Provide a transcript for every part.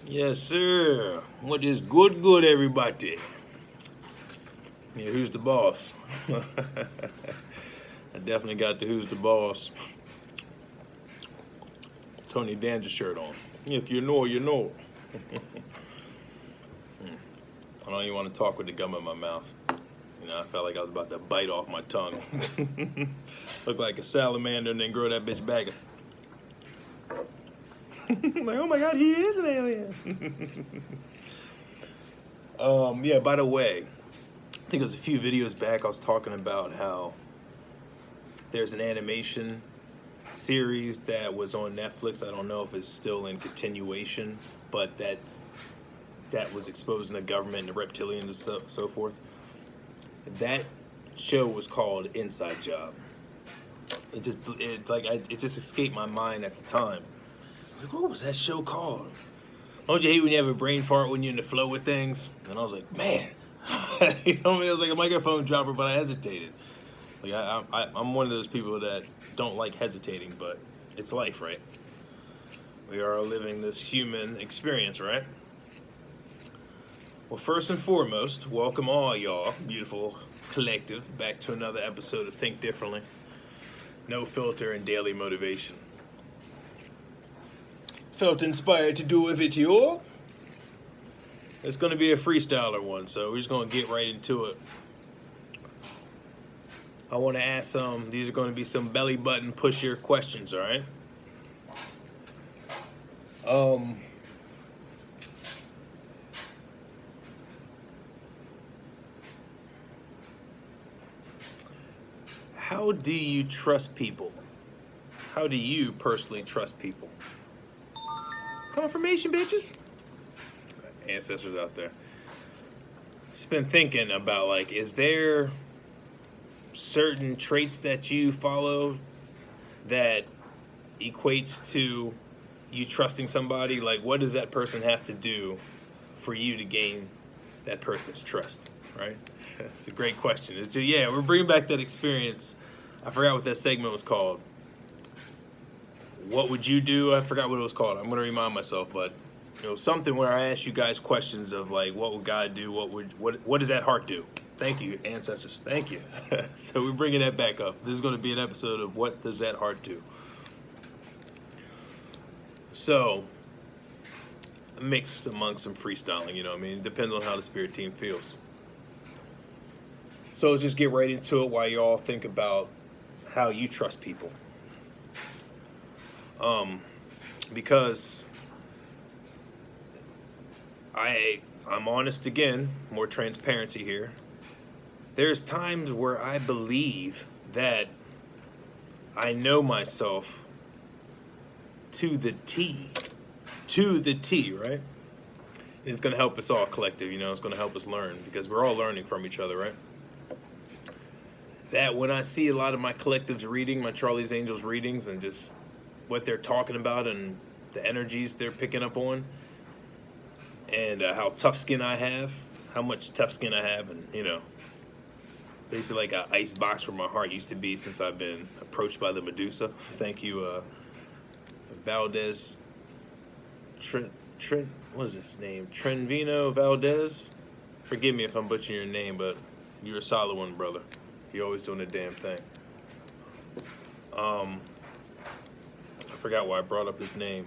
Yes, sir. What is good, everybody? Yeah, who's the boss? I definitely got the who's the boss Tony Danza shirt on. If you know, you know. I don't even want to talk with the gum in my mouth. I felt like I was about to bite off my tongue. Look like a salamander and then grow that bitch back. Like, oh my god, he is an alien. Yeah, by the way, I think it was a few videos back I was talking about how there's an animation series that was on Netflix. I don't know if it's still in continuation, but that was exposing the government and the reptilians and so forth. That show was called Inside Job. It just escaped my mind at the time. I was like, what was that show called? Don't you hate when you have a brain fart when you're in the flow with things? And I was like, man. It was like a microphone dropper, but I hesitated. Like I'm one of those people that don't like hesitating, but it's life, right? We are living this human experience, right? Well, first and foremost, welcome all y'all, beautiful collective, back to another episode of Think Differently. No filter and daily motivation. Felt inspired to do a video. It's going to be a freestyler one, so we're just going to get right into it. I want to ask these are going to be some belly button pusher questions, all right? How do you trust people? How do you personally trust people? Confirmation, bitches. Ancestors out there. Just been thinking about, like, is there certain traits that you follow that equates to you trusting somebody? Like, what does that person have to do for you to gain that person's trust, right? It's a great question. It's just, yeah, we're bringing back that experience. I forgot what that segment was called. What would you do? I forgot what it was called. I'm going to remind myself, but something where I ask you guys questions of like, what would God do? What does that heart do? Thank you, ancestors. Thank you. So we're bringing that back up. This is going to be an episode of what does that heart do? So, mixed among some freestyling, it depends on how the spirit team feels. So let's just get right into it while you all think about how you trust people. Because I'm honest again, more transparency here. There's times where I believe that I know myself to the T, right? It's going to help us all collective, it's going to help us learn because we're all learning from each other, right? That when I see a lot of my collectives reading, my Charlie's Angels readings, and just what they're talking about and the energies they're picking up on, and how tough skin I have, how much tough skin I have, and basically like an ice box where my heart used to be since I've been approached by the Medusa. Thank you, Valdez. What is his name? Trenvino Valdez. Forgive me if I'm butchering your name, but you're a solid one, brother. You're always doing the damn thing. I forgot why I brought up his name.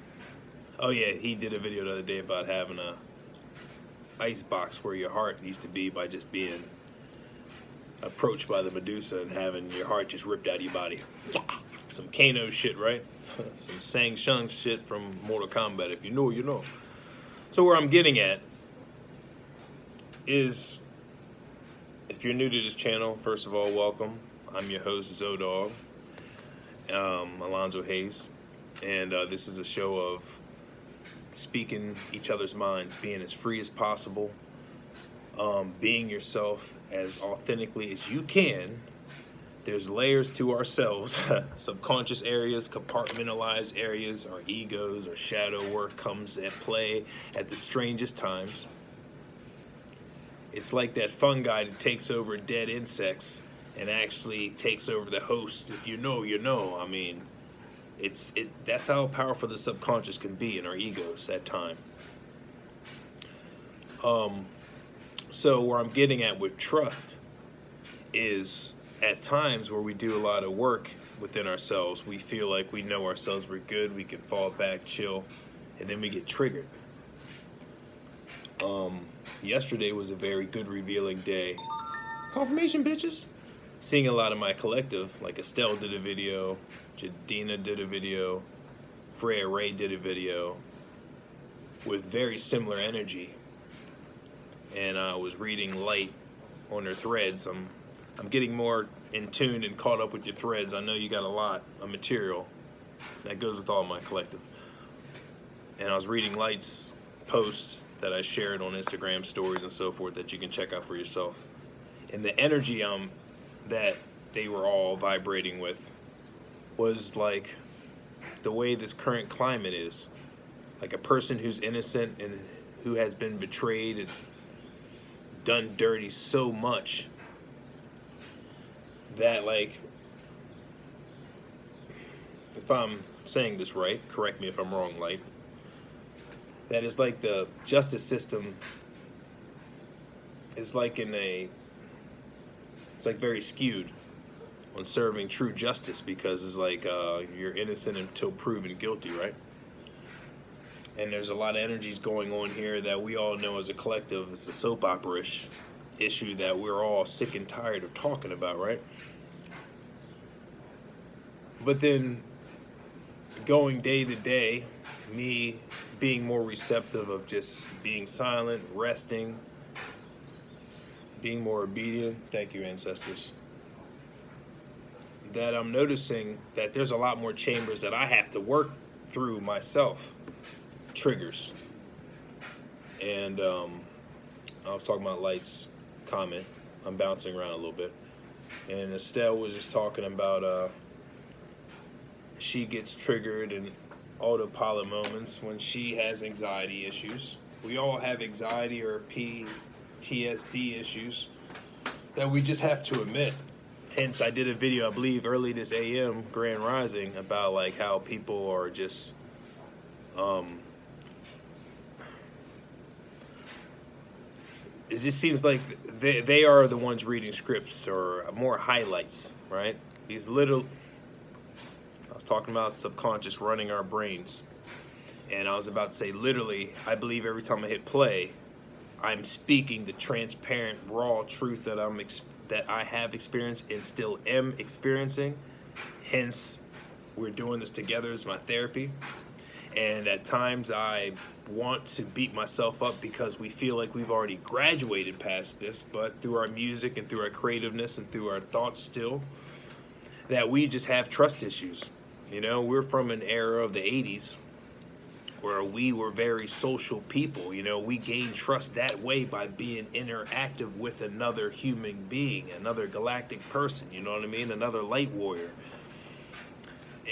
Oh yeah, he did a video the other day about having a ice box where your heart used to be by just being approached by the Medusa and having your heart just ripped out of your body. Some Kano shit, right? Some Sang Shung shit from Mortal Kombat. If you know, you know. So where I'm getting at is, if you're new to this channel, first of all, welcome. I'm your host, Zodog, Alonzo Hayes. And this is a show of speaking each other's minds, being as free as possible, being yourself as authentically as you can. There's layers to ourselves, subconscious areas, compartmentalized areas, our egos, our shadow work comes at play at the strangest times. It's like that fungi that takes over dead insects and actually takes over the host. If you know, you know. I mean, that's how powerful the subconscious can be in our egos at time. So where I'm getting at with trust is at times where we do a lot of work within ourselves, we feel like we know ourselves, we're good, we can fall back, chill, and then we get triggered. Yesterday was a very good revealing day. Confirmation, bitches. Seeing a lot of my collective, like Estelle did a video, Jadina did a video, Freya Ray did a video with very similar energy. And I was reading Light on her threads. I'm getting more in tune and caught up with your threads. I know you got a lot of material. That goes with all my collective. And I was reading Light's post that I shared on Instagram stories and so forth that you can check out for yourself. And the energy that they were all vibrating with was like the way this current climate is. Like a person who's innocent and who has been betrayed and done dirty so much that, like, if I'm saying this right, correct me if I'm wrong, Light, that is like the justice system is like it's like very skewed on serving true justice, because it's like you're innocent until proven guilty, right? And there's a lot of energies going on here that we all know as a collective. It's a soap opera-ish issue that we're all sick and tired of talking about, right? But then going day to day, me being more receptive of just being silent, resting, being more obedient. Thank you, ancestors. That I'm noticing that there's a lot more chambers that I have to work through myself. Triggers. And I was talking about Light's comment. I'm bouncing around a little bit. And Estelle was just talking about she gets triggered in autopilot moments when she has anxiety issues. We all have anxiety or PTSD issues that we just have to admit. Hence, I did a video, I believe, early this AM, Grand Rising, about like how people are just it just seems like they are the ones reading scripts or more highlights, right? These little, I was talking about subconscious running our brains, and I was about to say literally, I believe every time I hit play, I'm speaking the transparent, raw truth that that I have experienced and still am experiencing. Hence, we're doing this together as my therapy. And at times I want to beat myself up because we feel like we've already graduated past this, but through our music and through our creativeness and through our thoughts still, that we just have trust issues. You know, we're from an era of the 80s where we were very social people. You know, we gained trust that way by being interactive with another human being, another galactic person, you know what I mean? Another light warrior.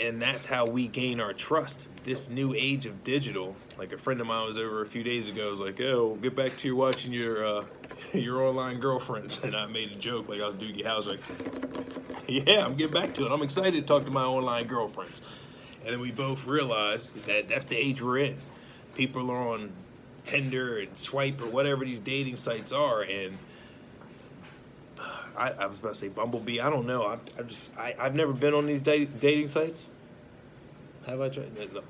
And that's how we gain our trust. This new age of digital, like a friend of mine was over a few days ago, was like, "Oh, get back to watching your online girlfriends." And I made a joke, like I was Doogie Howser, like, "Yeah, I'm getting back to it. I'm excited to talk to my online girlfriends." And then we both realized that that's the age we're in. People are on Tinder and Swipe or whatever these dating sites are, and I was about to say Bumblebee. I don't know. I've never been on these dating sites. Have I tried?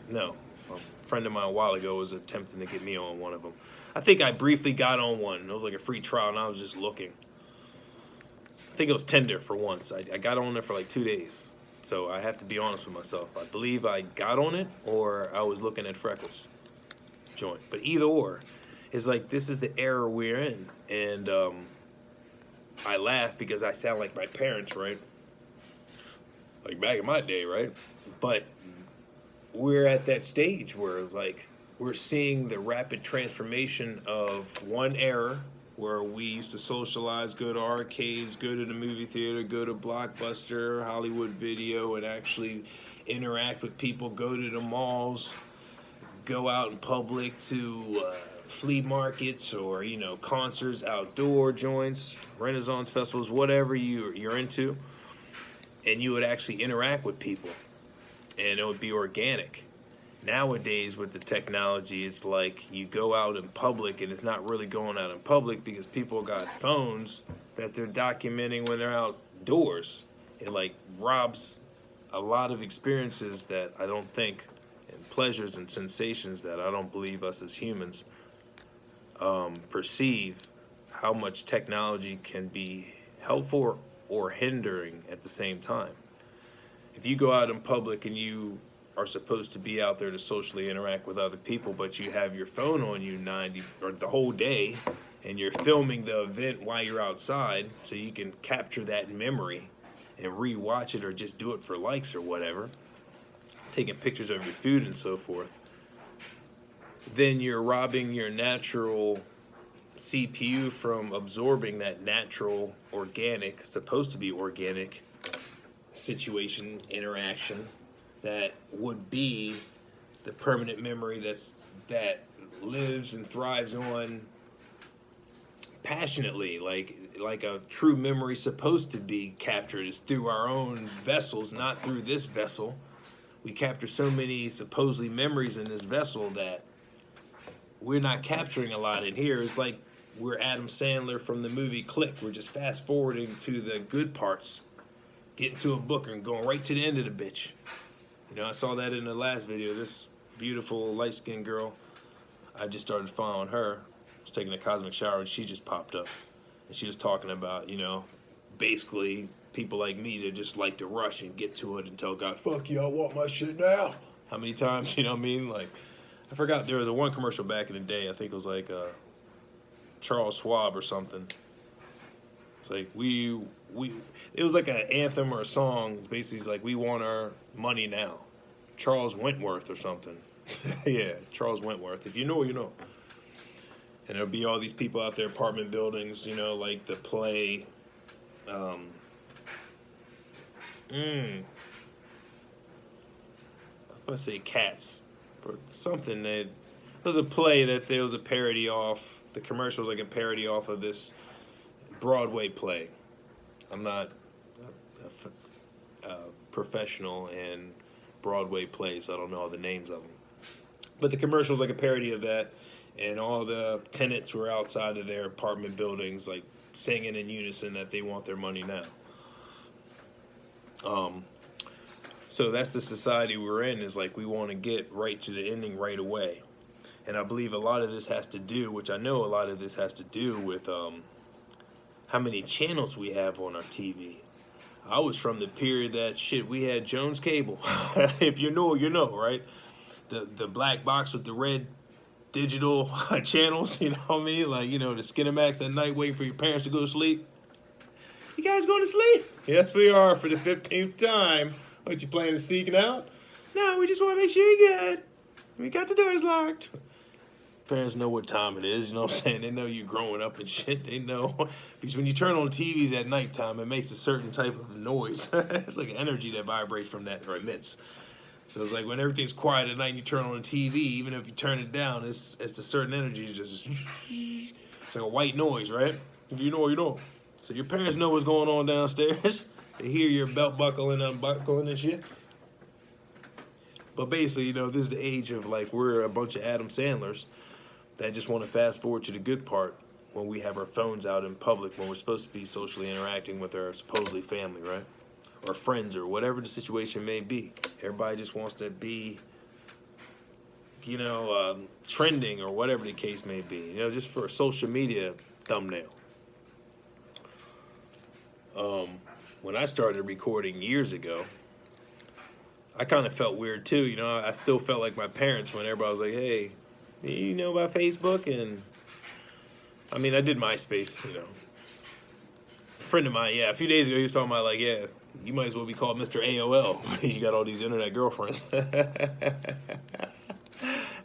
No. A friend of mine a while ago was attempting to get me on one of them. I think I briefly got on one. It was like a free trial, and I was just looking. I think it was Tinder for once. I got on there for like 2 days. So I have to be honest with myself. I believe I got on it, or I was looking at Freckles' joint. But either or, it's like this is the era we're in. And I laugh because I sound like my parents, right? Like back in my day, right? But we're at that stage where it's like we're seeing the rapid transformation of one era where we used to socialize, go to arcades, go to the movie theater, go to Blockbuster, Hollywood Video, and actually interact with people, go to the malls, go out in public to flea markets or, you know, concerts, outdoor joints, Renaissance festivals, whatever you're into, and you would actually interact with people, and it would be organic. Nowadays with the technology, it's like you go out in public and it's not really going out in public because people got phones that they're documenting when they're outdoors. It like robs a lot of experiences that I don't think, and pleasures and sensations that I don't believe us as humans perceive how much technology can be helpful or hindering at the same time. If you go out in public and you are supposed to be out there to socially interact with other people, but you have your phone on you 90 or the whole day, and you're filming the event while you're outside so you can capture that memory and re-watch it or just do it for likes or whatever, taking pictures of your food and so forth, then you're robbing your natural CPU from absorbing that natural, organic, supposed to be organic situation, interaction that would be the permanent memory that lives and thrives on passionately, like a true memory supposed to be captured is through our own vessels, not through this vessel. We capture so many supposedly memories in this vessel that we're not capturing a lot in here. It's like we're Adam Sandler from the movie Click. We're just fast forwarding to the good parts, getting to a book and going right to the end of the bitch. You know, I saw that in the last video. This beautiful light-skinned girl, I just started following her. I was taking a cosmic shower and she just popped up. And she was talking about, you know, basically people like me that just like to rush and get to it and tell God, fuck you, I want my shit now. How many times, you know what I mean? Like, I forgot, there was a one commercial back in the day. I think it was like Charles Schwab or something. It's like, it was like an anthem or a song. It's basically like, we want our money now. Charles Wentworth or something. Yeah, Charles Wentworth. If you know, you know. And there'll be all these people out there, apartment buildings, you know, like the play. I was going to say Cats. Or something that, it was a play that there was a parody off. The commercial was like a parody off of this Broadway play. I'm not a professional in Broadway plays, so I don't know all the names of them. But the commercial was like a parody of that, and all the tenants were outside of their apartment buildings, like singing in unison that they want their money now. So that's the society we're in, is like we want to get right to the ending right away. And I believe a lot of this has to do, which I know a lot of this has to do with how many channels we have on our TV. I was from the period that we had Jones Cable. If you know, you know, right? The black box with the red digital channels, you know what I mean? Like, you know, the Skinamax at night waiting for your parents to go to sleep. You guys going to sleep? Yes, we are, for the 15th time. What, you planning to sneak it out? No, we just want to make sure you're good. We got the doors locked. Parents know what time it is, you know what I'm saying? They know you're growing up and shit. They know. Because when you turn on TVs at nighttime, it makes a certain type of noise. It's like an energy that vibrates from that, or emits. So it's like when everything's quiet at night and you turn on the TV, even if you turn it down, it's a certain energy. It's like a white noise, right? If you know, you know. So your parents know what's going on downstairs. They hear your belt buckling, unbuckling and shit. But basically, you know, this is the age of, like, we're a bunch of Adam Sandlers that just want to fast forward to the good part when we have our phones out in public, when we're supposed to be socially interacting with our supposedly family, right? Or friends, or whatever the situation may be. Everybody just wants to be, you know, trending, or whatever the case may be. You know, just for a social media thumbnail. When I started recording years ago, I kind of felt weird too. You know, I still felt like my parents when everybody was like, hey, you know about Facebook? And I mean, I did MySpace, you know. A friend of mine, yeah, a few days ago, he was talking about, like, yeah, you might as well be called Mr. AOL. You got all these internet girlfriends. I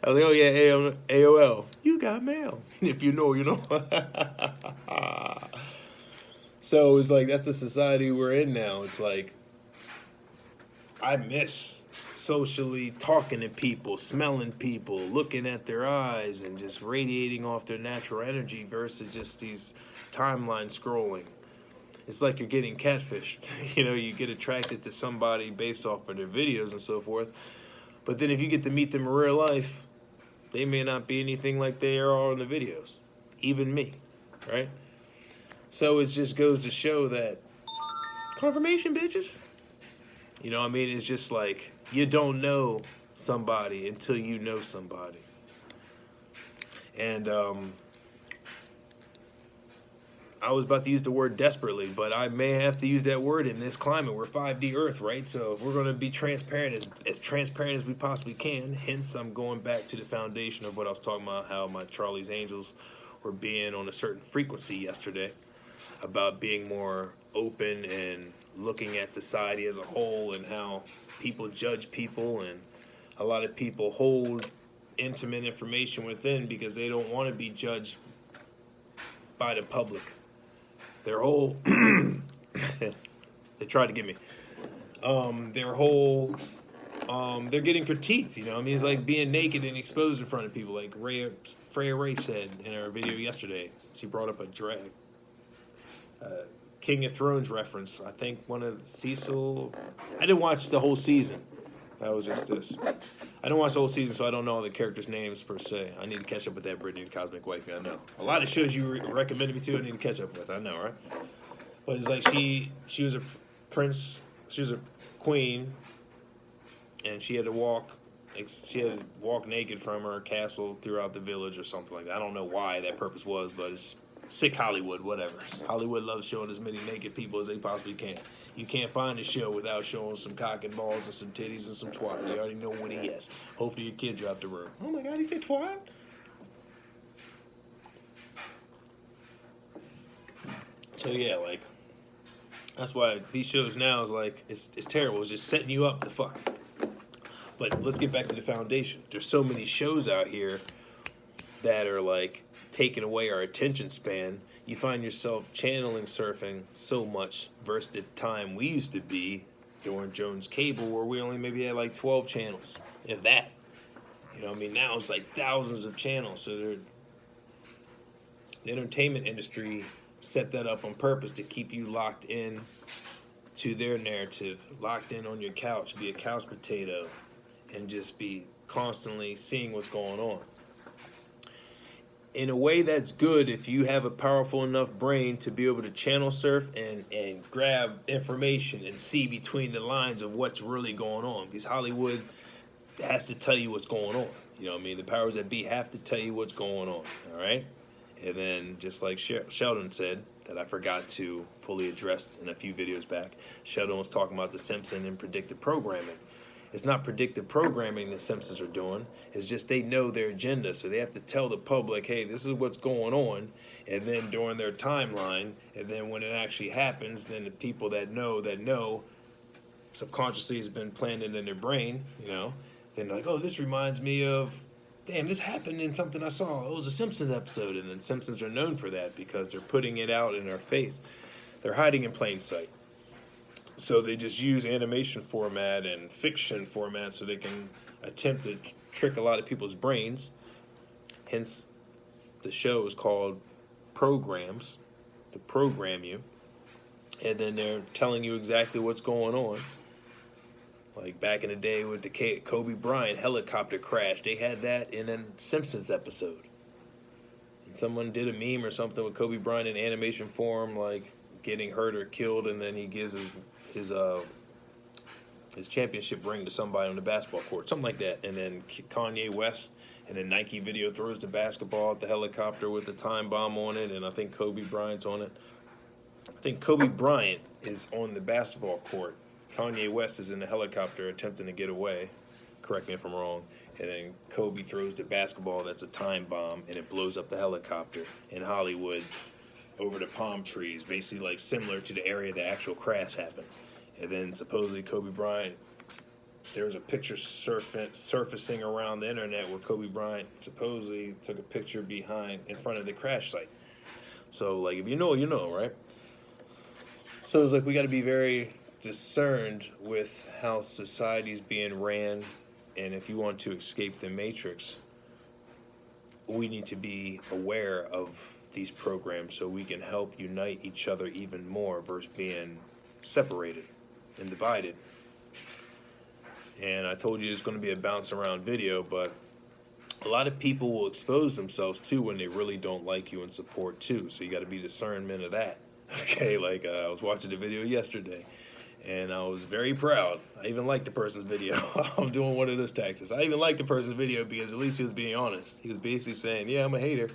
was like, oh yeah, AOL. You got mail. If you know, you know. So it's like, that's the society we're in now. It's like, I miss socially talking to people, smelling people, looking at their eyes, and just radiating off their natural energy versus just these timeline scrolling. It's like you're getting catfished. You know, you get attracted to somebody based off of their videos and so forth. But then if you get to meet them in real life, they may not be anything like they are in the videos. Even me, right? So it just goes to show that confirmation, bitches. You know what I mean? It's just like you don't know somebody until you know somebody. And I was about to use the word desperately, but I may have to use that word in this climate. We're 5D Earth, right? So if we're going to be transparent, as transparent as we possibly can. Hence, I'm going back to the foundation of what I was talking about, how my Charlie's Angels were being on a certain frequency yesterday, about being more open and looking at society as a whole and how people judge people, and a lot of people hold intimate information within because they don't want to be judged by the public. Their whole they tried to get me. Their whole they're getting critiqued, you know. I mean, it's like being naked and exposed in front of people, like Freya Ray said in her video yesterday. She brought up a King of Thrones reference. I think one of Cecil. I didn't watch the whole season. That was just this. I didn't watch the whole season, so I don't know all the characters' names per se. I need to catch up with that Brittany the Cosmic Wifey. I know a lot of shows you recommended me to. I need to catch up with. I know, right? But it's like she was a prince. She was a queen, and she had to walk naked from her castle throughout the village or something like that. I don't know why that purpose was, but it's sick Hollywood, whatever. Hollywood loves showing as many naked people as they possibly can. You can't find a show without showing some cock and balls and some titties and some twat. You already know what he is. Hopefully your kids are out the room. Oh my God, he said twat? So yeah, like, that's why these shows now is like, it's terrible. It's just setting you up to fuck. But let's get back to the foundation. There's so many shows out here that are like taking away our attention span. You find yourself channeling surfing so much versus the time we used to be during Jones Cable, where we only maybe had like 12 channels, if that. You know what I mean? Now it's like thousands of channels. So the entertainment industry set that up on purpose to keep you locked in to their narrative, locked in on your couch, be a couch potato, and just be constantly seeing what's going on. In a way, that's good if you have a powerful enough brain to be able to channel surf and grab information and see between the lines of what's really going on. Because Hollywood has to tell you what's going on. You know what I mean? The powers that be have to tell you what's going on. All right? And then, just like Sheldon said, that I forgot to fully address in a few videos back, Sheldon was talking about The Simpsons and predictive programming. It's not predictive programming the Simpsons are doing. It's just they know their agenda, so they have to tell the public, hey, this is what's going on, and then during their timeline, and then when it actually happens, then the people that know, subconsciously has been planted in their brain, you know, then they're like, oh, this reminds me of, damn, this happened in something I saw. It was a Simpsons episode, and then Simpsons are known for that because they're putting it out in our face. They're hiding in plain sight. So they just use animation format and fiction format so they can attempt to trick a lot of people's brains. Hence, the show is called Programs, to program you. And then they're telling you exactly what's going on. Like back in the day with the Kobe Bryant helicopter crash, they had that in a Simpsons episode. And someone did a meme or something with Kobe Bryant in animation form, like getting hurt or killed, and then he gives his championship ring to somebody on the basketball court, something like that. And then Kanye West in a Nike video throws the basketball at the helicopter with the time bomb on it, and I think Kobe Bryant's on it. I think Kobe Bryant is on the basketball court. Kanye West is in the helicopter attempting to get away. Correct me if I'm wrong. And then Kobe throws the basketball that's a time bomb, and it blows up the helicopter in Hollywood over the palm trees, basically like similar to the area the actual crash happened. And then supposedly Kobe Bryant, there was a picture surfacing around the internet where Kobe Bryant supposedly took a picture in front of the crash site. So like, if you know, you know, right? So it's like we got to be very discerned with how society's being ran, and if you want to escape the matrix, we need to be aware of these programs so we can help unite each other even more versus being separated and divided. And I told you it's going to be a bounce around video, but a lot of people will expose themselves too when they really don't like you and support too. So you got to be discernment of that. Okay, like I was watching the video yesterday, and I was very proud. I even liked the person's video. I'm doing one of those taxes. I even liked the person's video because at least he was being honest. He was basically saying, yeah, I'm a hater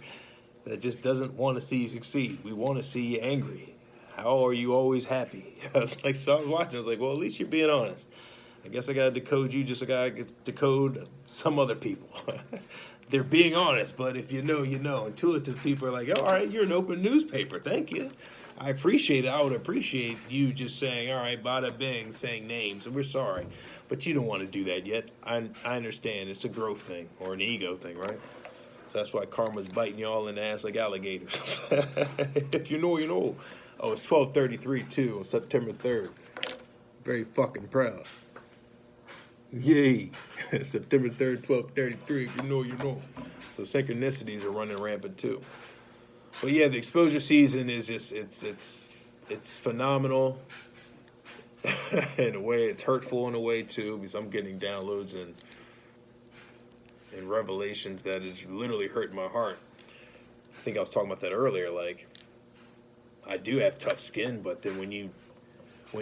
that just doesn't want to see you succeed. We want to see you angry. How are you always happy? I was like, so I was watching. I was like, well, at least you're being honest. I guess I got to decode you just like I got to decode some other people. They're being honest, but if you know, you know. Intuitive people are like, oh, all right, you're an open newspaper. Thank you. I appreciate it. I would appreciate you just saying, all right, bada bing, saying names, and we're sorry. But you don't want to do that yet. I understand. It's a growth thing or an ego thing, right? So that's why karma's biting you all in the ass like alligators. If you know, you know. Oh, it's 12:33 too on September 3rd. Very fucking proud. Yay. September 3rd, 12:33. If you know, you know. So synchronicities are running rampant too. But yeah, the exposure season is just it's phenomenal. In a way, it's hurtful in a way too, because I'm getting downloads and revelations that is literally hurting my heart. I think I was talking about that earlier. Like, I do have tough skin, but then when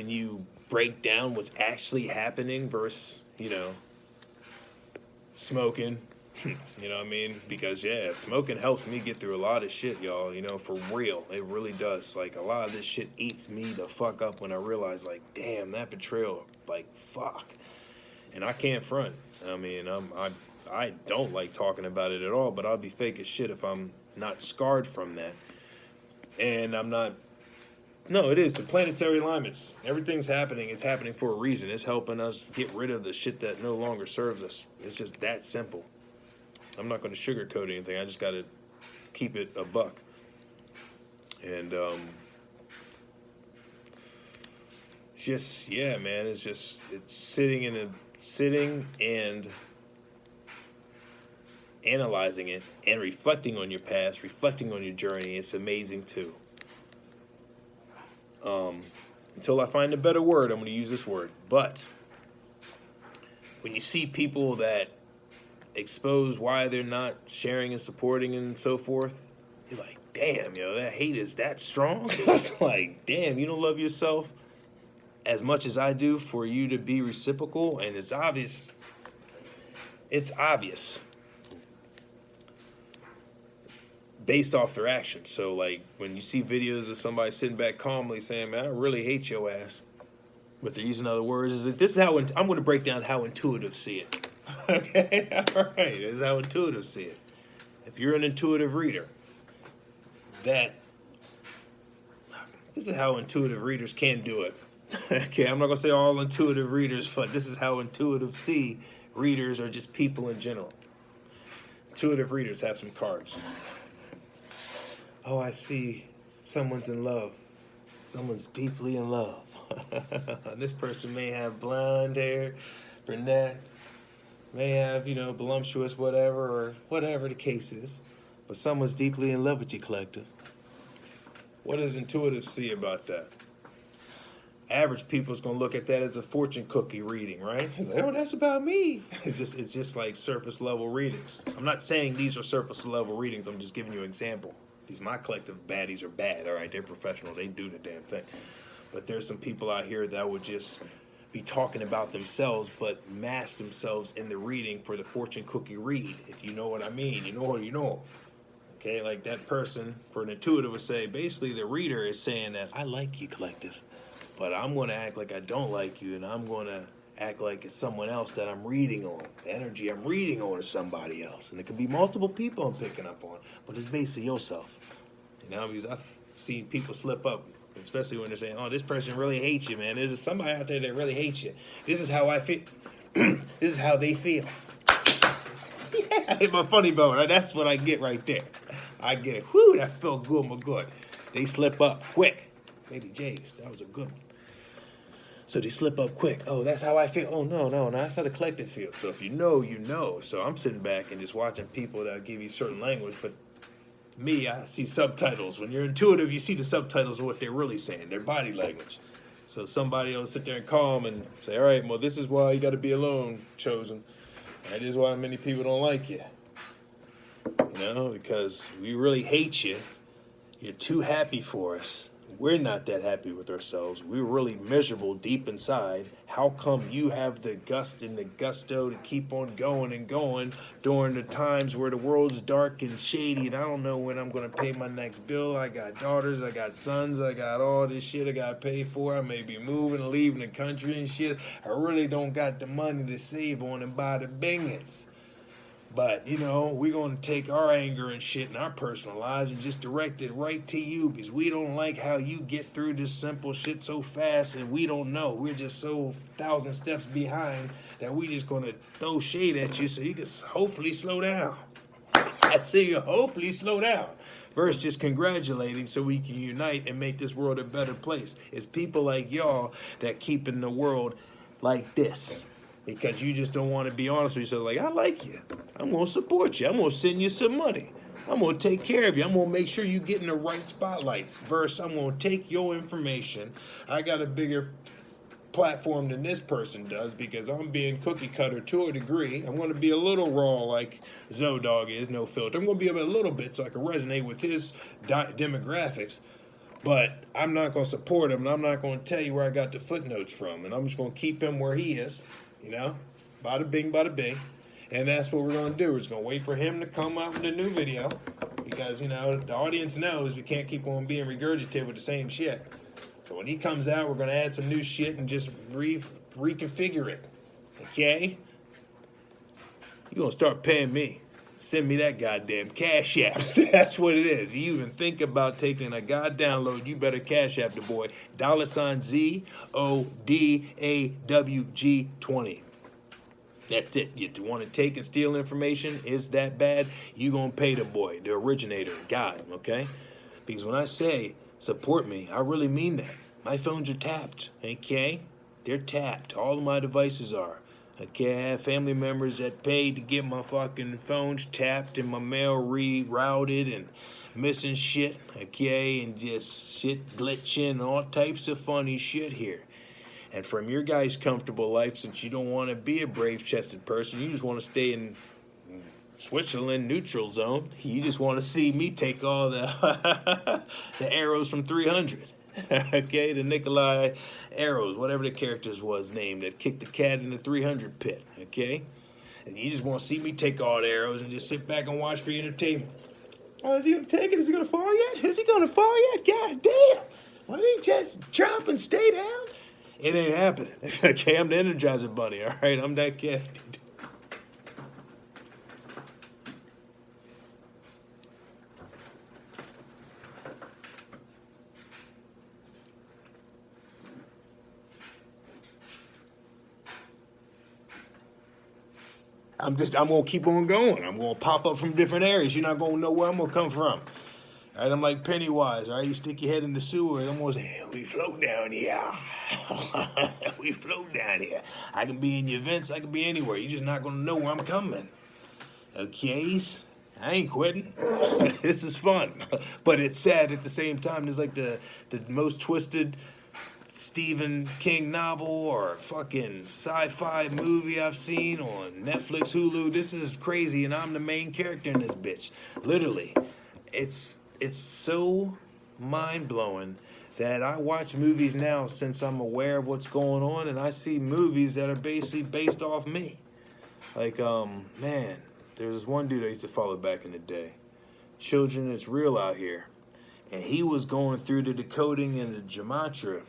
you break down what's actually happening versus, you know, smoking, you know what I mean? Because, yeah, smoking helps me get through a lot of shit, y'all, you know, for real. It really does. Like, a lot of this shit eats me the fuck up when I realize, like, damn, that betrayal, like, fuck. And I can't front. I mean, I don't like talking about it at all, but I'll be fake as shit if I'm not scarred from that. And I'm not... No, it is. The planetary alignments. Everything's happening. It's happening for a reason. It's helping us get rid of the shit that no longer serves us. It's just that simple. I'm not going to sugarcoat anything. I just got to keep it a buck. And, just, yeah, man, it's sitting and analyzing it and reflecting on your past, reflecting on your journey. It's amazing too. Until I find a better word, I'm going to use this word. But when you see people that expose why they're not sharing and supporting and so forth, you're like, damn, yo, that hate is that strong? It's like, damn, you don't love yourself as much as I do for you to be reciprocal. And it's obvious. It's obvious. Based off their actions. So, like, when you see videos of somebody sitting back calmly saying, man, I really hate your ass, but they're using other words, is that this is how, I'm going to break down how intuitives see it. Okay? All right. This is how intuitives see it. If you're an intuitive reader, this is how intuitive readers can do it. Okay? I'm not going to say all intuitive readers, but this is how intuitives see readers or just people in general. Intuitive readers have some cards. Oh, I see someone's in love. Someone's deeply in love. This person may have blonde hair, brunette, may have, you know, voluptuous, whatever, or whatever the case is. But someone's deeply in love with you, collective. What does intuitive see about that? Average people's gonna look at that as a fortune cookie reading, right? It's like, oh, that's about me. It's just like surface level readings. I'm not saying these are surface level readings. I'm just giving you an example. These my collective baddies are bad, all right? They're professional. They do the damn thing. But there's some people out here that would just be talking about themselves, but mask themselves in the reading for the fortune cookie read. If you know what I mean, you know what you know. Okay, like that person, for an intuitive, would say, basically the reader is saying that, I like you, collective, but I'm going to act like I don't like you, and I'm going to act like it's someone else that I'm reading on. The energy I'm reading on is somebody else. And it could be multiple people I'm picking up on, but it's basically yourself. You know, because I've seen people slip up, especially when they're saying, oh, this person really hates you, man. There's somebody out there that really hates you. This is how I feel. This is how they feel. Yeah, I hit my funny bone. Right? That's what I get right there. I get it. Whew, that felt good, my good. They slip up quick. Maybe Jay's. That was a good one. So they slip up quick. Oh, that's how I feel. Oh, no, that's how the collective feels. So if you know, you know. So I'm sitting back and just watching people that give you certain language, but me, I see subtitles. When you're intuitive, you see the subtitles of what they're really saying, their body language. So somebody will sit there and call him and say, all right, well, this is why you got to be alone, Chosen. That is why many people don't like you. You know, because we really hate you. You're too happy for us. We're not that happy with ourselves. We're really miserable deep inside. How come you have the gust and the gusto to keep on going and going during the times where the world's dark and shady and I don't know when I'm going to pay my next bill? I got daughters, I got sons, I got all this shit I got to pay for. I may be moving and leaving the country and shit. I really don't got the money to save on and buy the bingets. But, you know, we're going to take our anger and shit in our personal lives and just direct it right to you because we don't like how you get through this simple shit so fast and we don't know. We're just so 1,000 steps behind that we just going to throw shade at you so you can hopefully slow down. I see you hopefully slow down. Versus just congratulating so we can unite and make this world a better place. It's people like y'all that keeping the world like this. Because you just don't want to be honest with yourself. Like, I like you. I'm going to support you. I'm going to send you some money. I'm going to take care of you. I'm going to make sure you get in the right spotlights. Versus, I'm going to take your information. I got a bigger platform than this person does because I'm being cookie cutter to a degree. I'm going to be a little raw like Zodog is, no filter. I'm going to be a little bit so I can resonate with his demographics. But I'm not going to support him, and I'm not going to tell you where I got the footnotes from. And I'm just going to keep him where he is. You know, bada bing, bada bing. And that's what we're going to do. We're just going to wait for him to come out with a new video. Because, you know, the audience knows we can't keep on being regurgitated with the same shit. So when he comes out, we're going to add some new shit and just reconfigure it. Okay? You're going to start paying me. Send me that goddamn Cash App. That's what it is. You even think about taking a god download, you better Cash App the boy. $ZODAWG20. That's it. You want to take and steal information? Is that bad? You gonna pay the boy, the originator, God, okay? Because when I say support me, I really mean that. My phones are tapped, okay? They're tapped. All of my devices are. Okay, I have family members that paid to get my fucking phones tapped and my mail rerouted and missing shit, okay, and just shit glitching, all types of funny shit here. And from your guys' comfortable life, since you don't want to be a brave-chested person, you just want to stay in Switzerland neutral zone. You just want to see me take all the the arrows from 300. Okay, the Nikolai Arrows, whatever the characters was named, that kicked the cat in the 300 pit, okay? And you just want to see me take all the arrows and just sit back and watch for your entertainment. Oh, is he going to take it? Is he going to fall yet? Is he going to fall yet? God damn. Why didn't he just drop and stay down? It ain't happening. Okay, I'm the Energizer Bunny, all right? I'm that kid. I'm going to keep on going. I'm going to pop up from different areas. You're not going to know where I'm going to come from. All right, I'm like Pennywise, all right? You stick your head in the sewer, and I'm going to say, we float down here. We float down here. I can be in your vents. I can be anywhere. You're just not going to know where I'm coming. Okay? I ain't quitting. This is fun. But it's sad at the same time. It's like the most twisted Stephen King novel or fucking sci-fi movie I've seen on Netflix, Hulu. This is crazy, and I'm the main character in this bitch. Literally. It's so mind-blowing that I watch movies now since I'm aware of what's going on, and I see movies that are basically based off me. Like, man, there's this one dude I used to follow back in the day. Children Is Real Out Here. And he was going through the decoding and the gematria.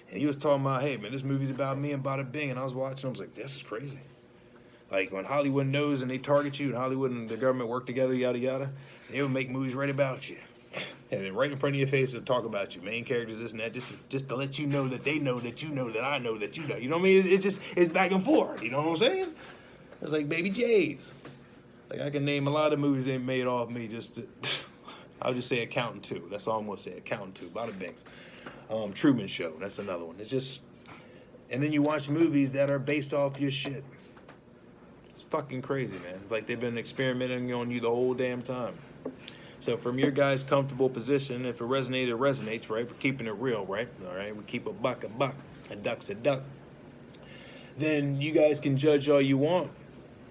And he was talking about, hey, man, this movie's about me and bada bing. And I was watching, I was like, this is crazy. Like, when Hollywood knows and they target you, and Hollywood and the government work together, yada, yada, they will make movies right about you. And then right in front of your face, they'll talk about you. Main characters, this and that, just to let you know that they know that you know that I know that you know. You know what I mean? It's back and forth. You know what I'm saying? It's like Baby J's. Like, I can name a lot of movies they made off me just to... I'll just say Accountant 2. That's all I'm going to say. Accountant 2. Bada bings. Truman Show. That's another one. It's just... And then you watch movies that are based off your shit. It's fucking crazy, man. It's like they've been experimenting on you the whole damn time. So from your guys' comfortable position, if it resonated, it resonates, right? We're keeping it real, right? All right, we keep a buck, a duck's a duck. Then you guys can judge all you want.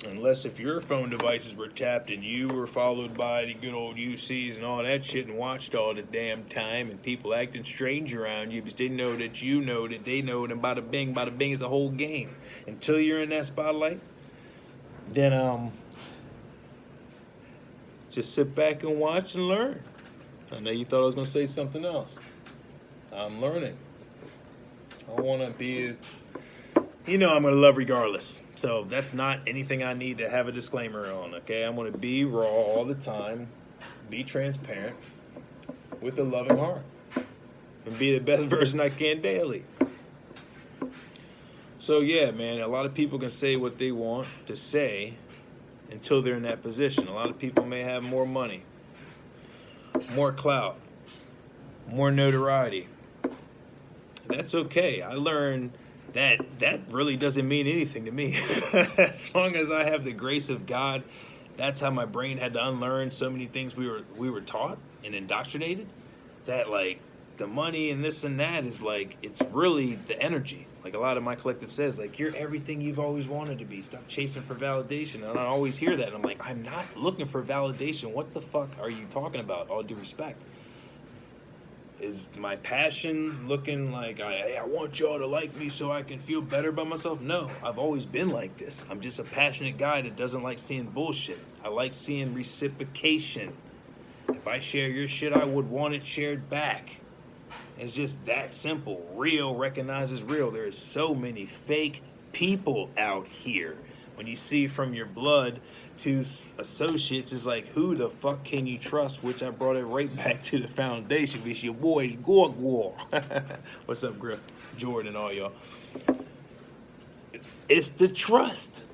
Unless if your phone devices were tapped and you were followed by the good old UCs and all that shit and watched all the damn time and people acting strange around you because they know that you know that they know it, and bada bing is a whole game. Until you're in that spotlight, then just sit back and watch and learn. I know you thought I was going to say something else. I'm learning. I want to be, I'm going to love regardless. So that's not anything I need to have a disclaimer on, okay? I'm going to be raw all the time, be transparent with a loving heart, and be the best version I can daily. So yeah, man, a lot of people can say what they want to say until they're in that position. A lot of people may have more money, more clout, more notoriety. That's okay. I learned that really doesn't mean anything to me. As long as I have the grace of God, that's how my brain had to unlearn so many things we were taught and indoctrinated, that like the money and this and that is like, it's really the energy. Like a lot of my collective says, like, you're everything you've always wanted to be. Stop chasing for validation. And I always hear that. And I'm like, I'm not looking for validation. What the fuck are you talking about? All due respect. Is my passion looking like, I want y'all to like me so I can feel better about myself? No, I've always been like this. I'm just a passionate guy that doesn't like seeing bullshit. I like seeing reciprocation. If I share your shit, I would want it shared back. It's just that simple. Real recognizes real. There's so many fake people out here. When you see from your blood to associates, it's like, who the fuck can you trust? Which I brought it right back to the foundation. It's your boy Gorgwar. What's up, Griff, Jordan, and all y'all? It's the trust.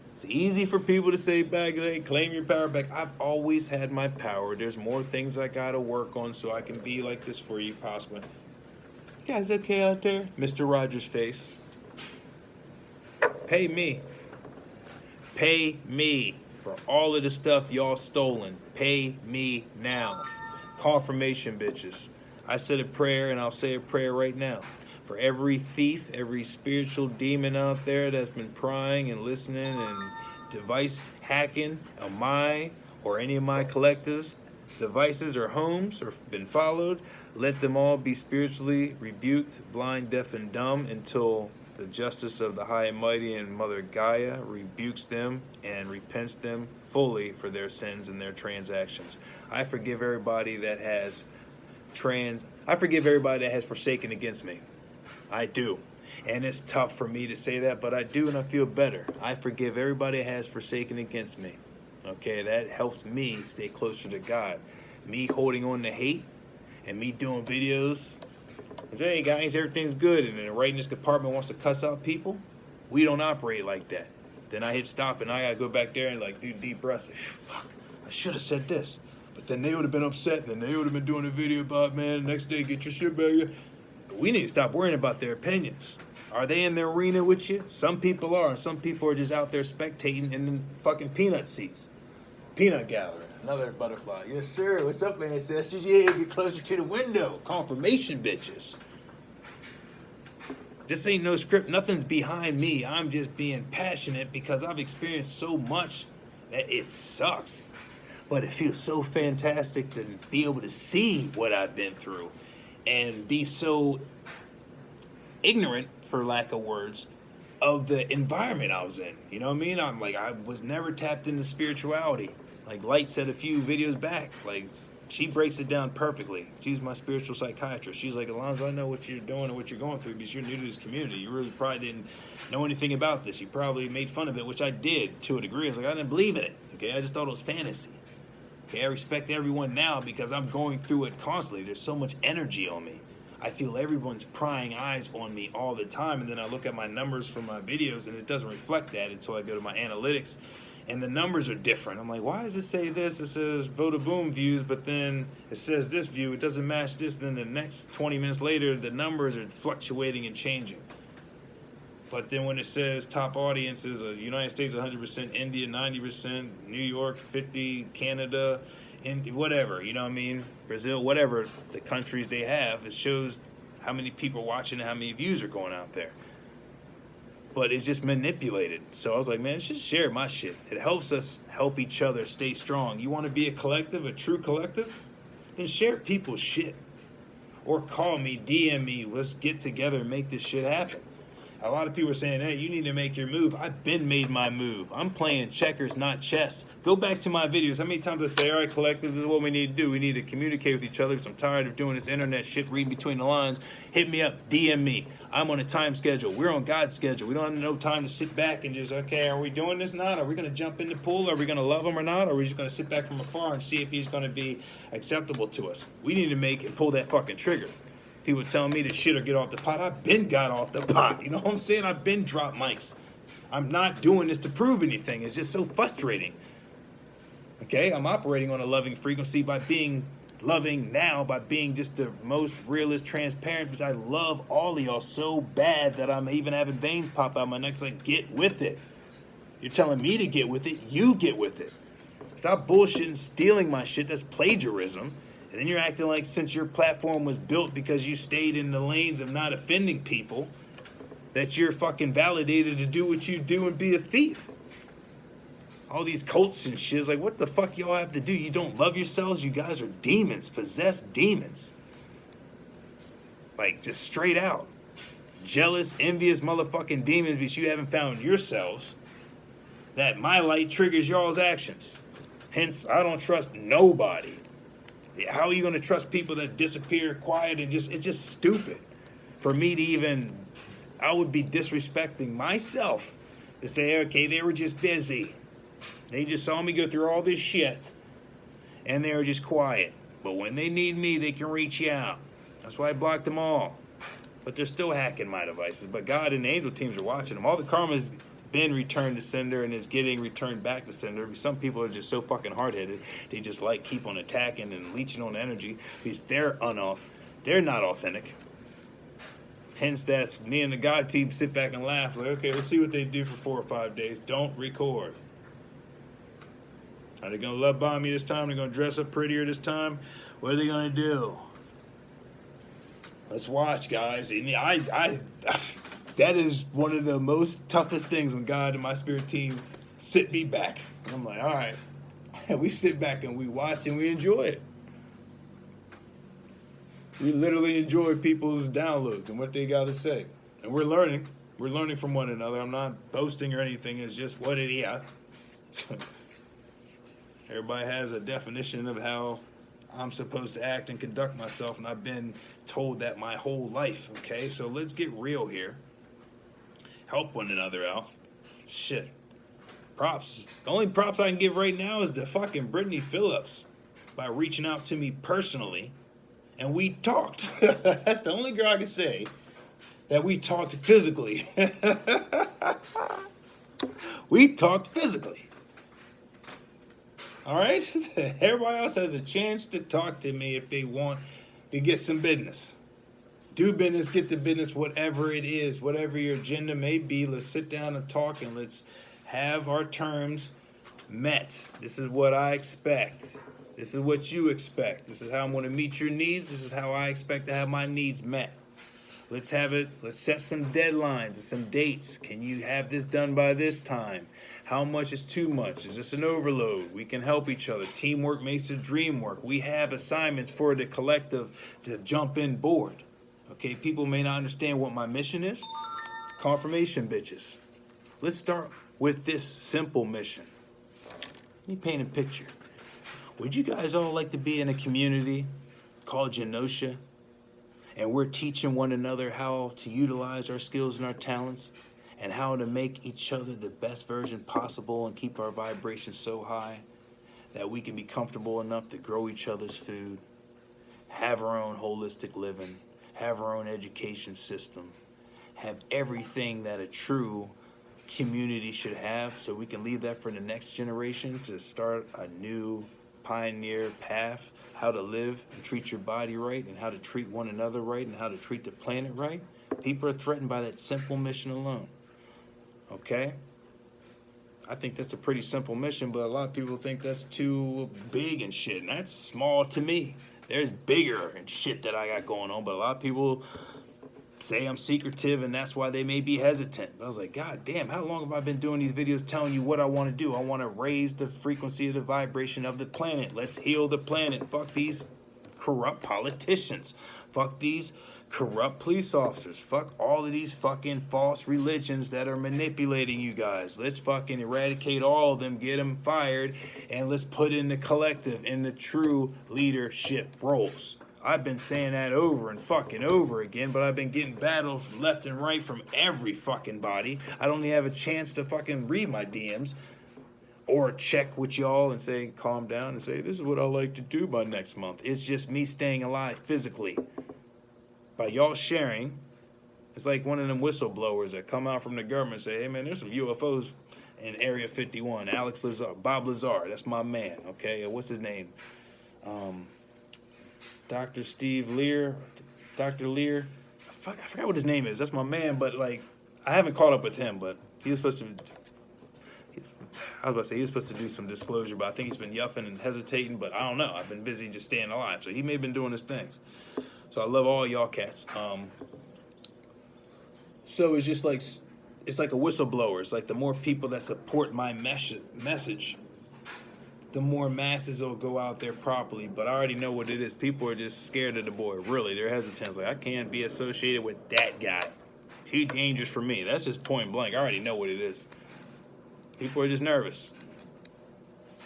It's easy for people to say back, hey, claim your power back. I've always had my power. There's more things I gotta work on so I can be like this for you, possibly. You guys okay out there? Mr. Rogers face. Pay me. Pay me for all of the stuff y'all stolen. Pay me now. Confirmation, bitches. I said a prayer and I'll say a prayer right now. For every thief, every spiritual demon out there that's been prying and listening and device hacking on my or any of my collectives, devices or homes or been followed, let them all be spiritually rebuked, blind, deaf, and dumb until the justice of the high and mighty and Mother Gaia rebukes them and repents them fully for their sins and their transactions. I forgive everybody that has forsaken against me. I do. And it's tough for me to say that, but I do, and I feel better. I forgive everybody that has forsaken against me. Okay, that helps me stay closer to God. Me holding on to hate and me doing videos. Hey guys, everything's good, and then right in this compartment wants to cuss out people. We don't operate like that. Then I hit stop and I gotta go back there and like do deep breaths. Fuck, I should have said this. But then they would have been upset, and then they would have been doing a video about, man, next day get your shit back. We need to stop worrying about their opinions. Are they in the arena with you? Some people are, and some people are just out there spectating in the fucking peanut seats. Peanut gallery. Another butterfly. Yes, sir. What's up, ancestors? Yeah, get closer to the window. Confirmation, bitches. This ain't no script. Nothing's behind me. I'm just being passionate because I've experienced so much that it sucks. But it feels so fantastic to be able to see what I've been through and be so ignorant, for lack of words, of the environment I was in. You know what I mean? I'm like, I was never tapped into spirituality. Like Light said a few videos back, like she breaks it down perfectly. She's my spiritual psychiatrist. She's like, Alonzo, I know what you're doing and what you're going through because you're new to this community. You really probably didn't know anything about this. You probably made fun of it, which I did to a degree. I was like, I didn't believe in it. Okay, I just thought it was fantasy. Okay, I respect everyone now because I'm going through it constantly. There's so much energy on me. I feel everyone's prying eyes on me all the time, and then I look at my numbers from my videos, and it doesn't reflect that until I go to my analytics, and the numbers are different. I'm like, why does it say this? It says Voda Boom views, but then it says this view. It doesn't match this. Then the next 20 minutes later, the numbers are fluctuating and changing. But then when it says top audiences, United States 100%, India 90%, New York 50%, Canada, in whatever, you know what I mean, Brazil, whatever the countries they have, it shows how many people are watching and how many views are going out there. But it's just manipulated. So I was like, man, just share my shit. It helps us help each other stay strong. You want to be a collective, a true collective? Then share people's shit. Or call me, DM me, let's get together and make this shit happen. A lot of people are saying, hey, you need to make your move. I've been made my move. I'm playing checkers, not chess. Go back to my videos. How many times I say, all right, collective, this is what we need to do. We need to communicate with each other because I'm tired of doing this internet shit, reading between the lines. Hit me up, DM me. I'm on a time schedule. We're on God's schedule. We don't have no time to sit back and just, okay, are we doing this or not? Are we going to jump in the pool? Are we going to love him or not? Or are we just going to sit back from afar and see if he's going to be acceptable to us? We need to make and pull that fucking trigger. People telling me to shit or get off the pot. I've been got off the pot. You know what I'm saying? I've been dropped mics. I'm not doing this to prove anything. It's just so frustrating. Okay? I'm operating on a loving frequency by being loving now, by being just the most realist, transparent, because I love all of y'all so bad that I'm even having veins pop out my neck. It's like, get with it. You're telling me to get with it. You get with it. Stop bullshitting, stealing my shit. That's plagiarism. And then you're acting like since your platform was built because you stayed in the lanes of not offending people, that you're fucking validated to do what you do and be a thief. All these cults and shit is like, what the fuck y'all have to do? You don't love yourselves? You guys are demons, possessed demons. Like, just straight out. Jealous, envious motherfucking demons because you haven't found yourselves. That my light triggers y'all's actions. Hence, I don't trust nobody. How are you going to trust people that disappear quiet and just, it's just stupid. For me to even, I would be disrespecting myself to say, okay, they were just busy. They just saw me go through all this shit and they were just quiet. But when they need me, they can reach out. That's why I blocked them all. But they're still hacking my devices. But God and the angel teams are watching them. All the karma's been returned to sender and is getting returned back to sender. Some people are just so fucking hard-headed. They just like keep on attacking and leeching on energy because they're not authentic. Hence, that's me and the God team sit back and laugh. Like, okay, let's see what they do for 4 or 5 days. Don't record. Are they going to love bomb you this time? They're going to dress up prettier this time? What are they going to do? Let's watch, guys. And that is one of the most toughest things when God and my spirit team sit me back. And I'm like, all right. And we sit back and we watch and we enjoy it. We literally enjoy people's downloads and what they got to say. And we're learning. We're learning from one another. I'm not boasting or anything. It's just what it is. Everybody has a definition of how I'm supposed to act and conduct myself. And I've been told that my whole life. Okay, so let's get real here. Help one another out. Shit. Props. The only props I can give right now is the fucking Brittany Phillips by reaching out to me personally. And we talked. That's the only girl I can say that we talked physically. We talked physically. All right? Everybody else has a chance to talk to me if they want to get some business. Do business, get the business, whatever it is, whatever your agenda may be. Let's sit down and talk and let's have our terms met. This is what I expect. This is what you expect. This is how I'm going to meet your needs. This is how I expect to have my needs met. Let's have it. Let's set some deadlines and some dates. Can you have this done by this time? How much is too much? Is this an overload? We can help each other. Teamwork makes the dream work. We have assignments for the collective to jump in board. Okay, people may not understand what my mission is. Confirmation, bitches. Let's start with this simple mission. Let me paint a picture. Would you guys all like to be in a community called Genosha? And we're teaching one another how to utilize our skills and our talents and how to make each other the best version possible and keep our vibrations so high that we can be comfortable enough to grow each other's food, have our own holistic living, have our own education system, have everything that a true community should have so we can leave that for the next generation to start a new pioneer path, how to live and treat your body right and how to treat one another right and how to treat the planet right. People are threatened by that simple mission alone. Okay? I think that's a pretty simple mission, but a lot of people think that's too big and shit, and that's small to me. There's bigger and shit that I got going on, but a lot of people say I'm secretive, and that's why they may be hesitant. But I was like, God damn, how long have I been doing these videos telling you what I want to do? I want to raise the frequency of the vibration of the planet. Let's heal the planet. Fuck these corrupt politicians. Fuck these corrupt police officers. Fuck all of these fucking false religions that are manipulating you guys. Let's fucking eradicate all of them, get them fired, and let's put in the collective, in the true leadership roles. I've been saying that over and fucking over again, but I've been getting battles left and right from every fucking body. I don't even have a chance to fucking read my DMs or check with y'all and say, calm down and say, this is what I like to do by next month. It's just me staying alive physically. By y'all sharing, it's like one of them whistleblowers that come out from the government and say, hey man, there's some UFOs in Area 51. Alex Lazar, Bob Lazar, that's my man, okay? What's his name? Dr. Steve Lear, Dr. Lear, I forgot what his name is. That's my man, but like, I haven't caught up with him, but he was supposed to, I was about to say he was supposed to do some disclosure, but I think he's been yuffing and hesitating, but I don't know. I've been busy just staying alive, so he may have been doing his things. So I love all y'all cats. So it's just like, it's like a whistleblower. It's like the more people that support my message, the more masses will go out there properly. But I already know what it is. People are just scared of the boy. Really, they're hesitant. It's like, I can't be associated with that guy. Too dangerous for me. That's just point blank. I already know what it is. People are just nervous.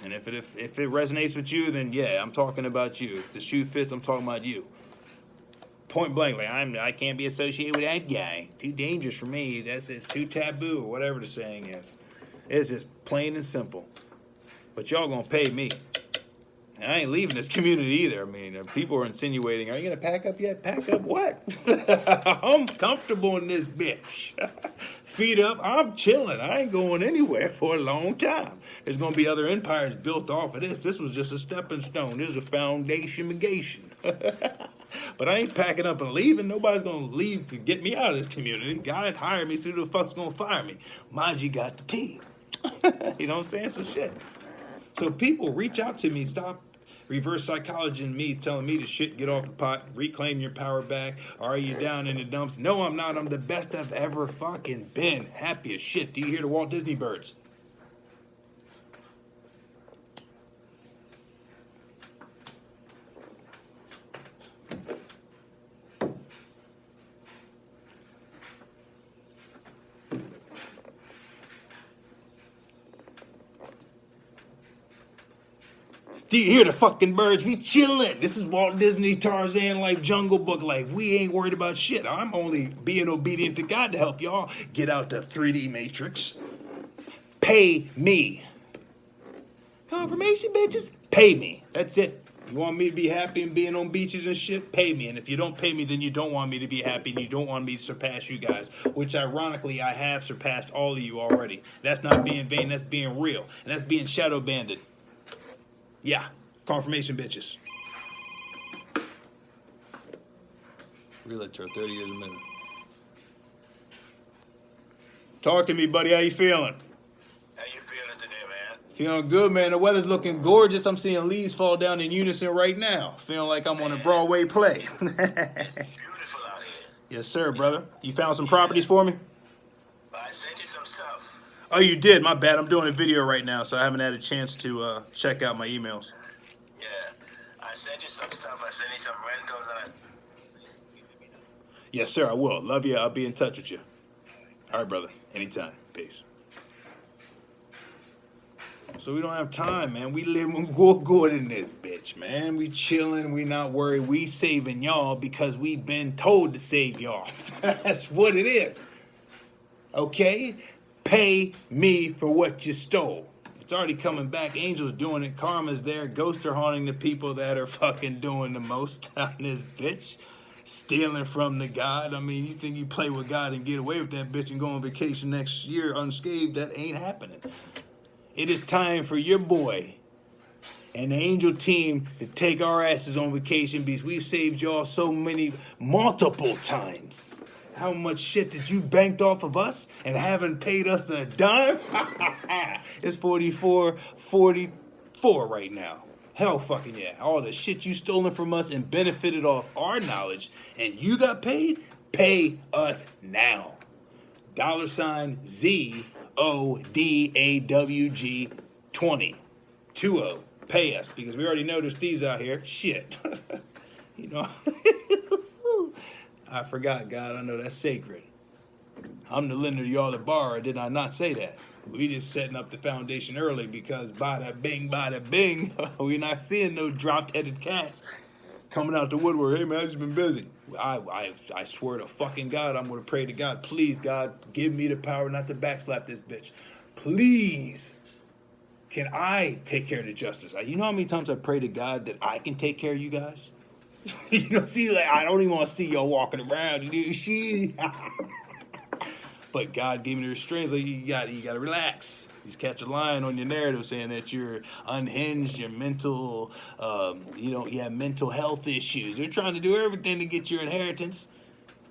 And if it resonates with you, then yeah, I'm talking about you. If the shoe fits, I'm talking about you. Point blank, like I can't be associated with that guy. Too dangerous for me. It's too taboo, or whatever the saying is. It's just plain and simple. But y'all gonna pay me. And I ain't leaving this community either. I mean, people are insinuating, are you gonna pack up yet? Pack up what? I'm comfortable in this bitch. Feet up, I'm chilling. I ain't going anywhere for a long time. There's gonna be other empires built off of this. This was just a stepping stone. This is a foundation. But I ain't packing up and leaving. Nobody's gonna leave to get me out of this community. God hired me, so who the fuck's gonna fire me? Maji got the tea. You know what I'm saying? So shit. So people reach out to me, stop reverse psychology and me, telling me to shit, get off the pot, reclaim your power back. Are you down in the dumps? No, I'm not. I'm the best I've ever fucking been. Happy as shit. Do you hear the Walt Disney birds? Do you hear the fucking birds? We chillin'. This is Walt Disney Tarzan like Jungle Book. Like, we ain't worried about shit. I'm only being obedient to God to help y'all get out the 3D matrix. Pay me. Confirmation, bitches? Pay me. That's it. You want me to be happy and being on beaches and shit? Pay me. And if you don't pay me, then you don't want me to be happy and you don't want me to surpass you guys. Which, ironically, I have surpassed all of you already. That's not being vain. That's being real. And that's being shadow banded. Yeah, confirmation bitches. Realtor, 30 years a minute. Talk to me, buddy. How you feeling? How you feeling today, man? Feeling good, man. The weather's looking gorgeous. I'm seeing leaves fall down in unison right now. Feeling like I'm on a Broadway play. It's beautiful out here. Yes, sir, brother. You found some properties for me? I sent you some stuff. Oh, you did? My bad. I'm doing a video right now, so I haven't had a chance to check out my emails. Yeah, I sent you some stuff. I sent you some rentals, and Yes, sir, I will. Love you. I'll be in touch with you. All right, brother. Anytime. Peace. So we don't have time, man. We living good in this bitch, man. We chilling. We not worried. We saving y'all because we've been told to save y'all. That's what it is. Okay? Pay me for what you stole. It's already coming back. Angels doing it. Karma's there. Ghosts are haunting the people that are fucking doing the most on this bitch. Stealing from the God. I mean, you think you play with God and get away with that bitch and go on vacation next year unscathed? That ain't happening. It is time for your boy and the angel team to take our asses on vacation because we've saved y'all so many multiple times. How much shit did you banked off of us and haven't paid us a dime? It's 44 right now. Hell fucking yeah. All the shit you stolen from us and benefited off our knowledge and you got paid, pay us now. $ZODAWG 20. Pay us, because we already know there's thieves out here. Shit. You know. I forgot, God. I know that's sacred. I'm the lender, y'all the borrower. Did I not say that? We just setting up the foundation early because bada bing, we're not seeing no dropped-headed cats coming out the woodwork. Hey, man, I've just been busy. I swear to fucking God, I'm going to pray to God. Please, God, give me the power not to backslap this bitch. Please. Can I take care of the justice? You know how many times I pray to God that I can take care of you guys? You know, see, like, I don't even want to see y'all walking around. But God gave me the restraints. Like, you got to relax. He's catch a line on your narrative saying that you're unhinged, you're mental, you have mental health issues. They're trying to do everything to get your inheritance.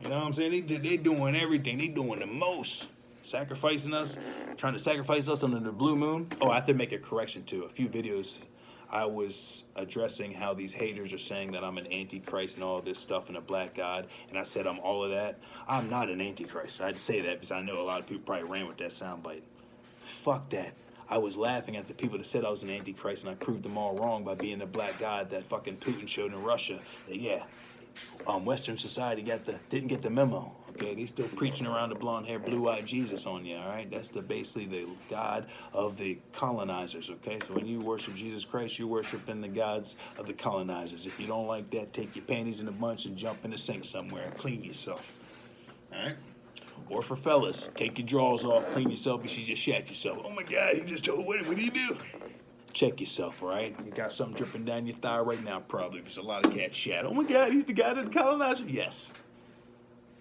You know what I'm saying? They doing everything. They doing the most. Sacrificing us, trying to sacrifice us under the blue moon. Oh, I have to make a correction too. A few videos I was addressing how these haters are saying that I'm an antichrist and all this stuff and a black god, and I said I'm all of that. I'm not an antichrist. I'd say that because I know a lot of people probably ran with that soundbite. Fuck that. I was laughing at the people that said I was an antichrist, and I proved them all wrong by being the black god that fucking Putin showed in Russia. That, yeah, Western society didn't get the memo. Okay, they still preaching around the blonde-haired, blue-eyed Jesus on you. All right, that's basically the God of the colonizers. Okay, so when you worship Jesus Christ, you're worshiping the gods of the colonizers. If you don't like that, take your panties in a bunch and jump in the sink somewhere and clean yourself. All right. Or for fellas, take your drawers off, clean yourself, because you just shat yourself. Oh my God, he just told, what do you do? Check yourself, all right? You got something dripping down your thigh right now, probably, because a lot of cats shat. Oh my God, he's the guy that the colonizer? Yes.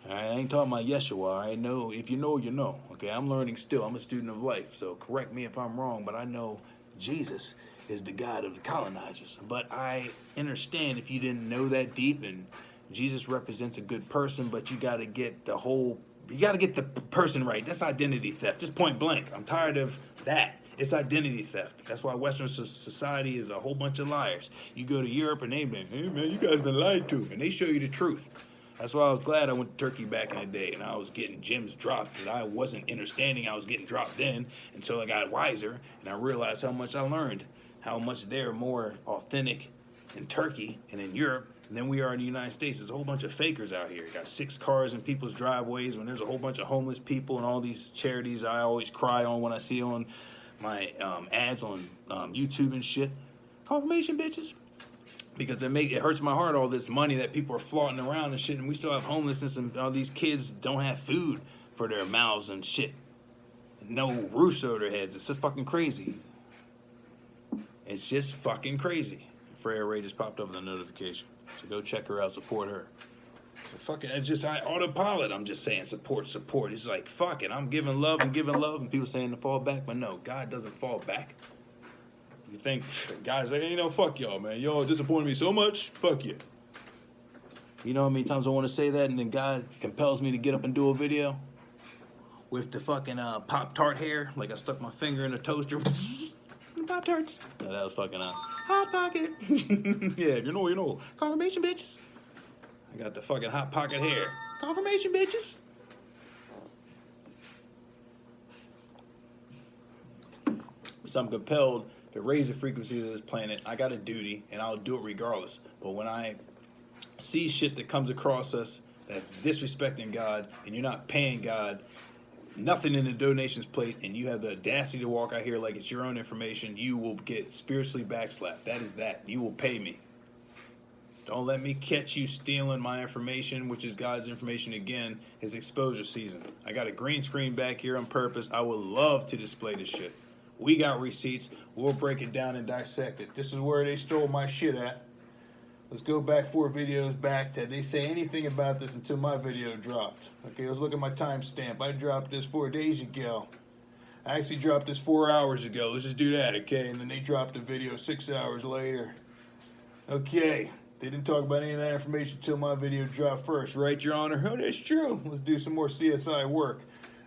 All right, I ain't talking about Yeshua, all right? No, if you know, you know. Okay, I'm learning still. I'm a student of life, so correct me if I'm wrong, but I know Jesus is the God of the colonizers. But I understand if you didn't know that deep, and Jesus represents a good person, but you got to get the person right. That's identity theft, just point blank. I'm tired of that. It's identity theft. That's why Western society is a whole bunch of liars. You go to Europe and they've been, hey man, you guys been lied to, and they show you the truth. That's why I was glad I went to Turkey back in the day, and I was getting gems dropped that I wasn't understanding. I was getting dropped in until I got wiser, and I realized how much I learned, how much they're more authentic in Turkey and in Europe than we are in the United States. There's a whole bunch of fakers out here. Got 6 cars in people's driveways when there's a whole bunch of homeless people and all these charities I always cry on when I see on my ads on YouTube and shit. Confirmation, bitches. Because it hurts my heart, all this money that people are flaunting around and shit, and we still have homelessness, and all these kids don't have food for their mouths and shit. No roofs over their heads. It's just fucking crazy. It's just fucking crazy. Freya Ray just popped up with a notification. So go check her out, support her. So fucking, autopilot, I'm just saying support. It's like, fuck it, I'm giving love, and people saying to fall back, but no, God doesn't fall back. You think, guys, like, fuck y'all, man. Y'all disappointed me so much. Fuck you. You know how many times I want to say that, and then God compels me to get up and do a video with the fucking Pop-Tart hair, like I stuck my finger in a toaster. Pop-Tarts. No, that was fucking Hot Pocket. Yeah, you know. Confirmation, bitches. I got the fucking Hot Pocket hair. Confirmation, bitches. So I'm compelled to raise the frequency of this planet. I got a duty, and I'll do it regardless. But when I see shit that comes across us that's disrespecting God, and you're not paying God nothing in the donations plate, and you have the audacity to walk out here like it's your own information, you will get spiritually backslapped. That is that. You will pay me. Don't let me catch you stealing my information, which is God's information again. His exposure season. I got a green screen back here on purpose. I would love to display this shit. We got receipts. We'll break it down and dissect it. This is where they stole my shit at. Let's go back 4 videos back that they say anything about this until my video dropped. Okay, let's look at my timestamp. I dropped this 4 days ago. I actually dropped this 4 hours ago. Let's just do that, okay? And then they dropped the video 6 hours later. Okay, They didn't talk about any of that information until my video dropped first, right, Your Honor? Oh, that's true. Let's do some more CSI work.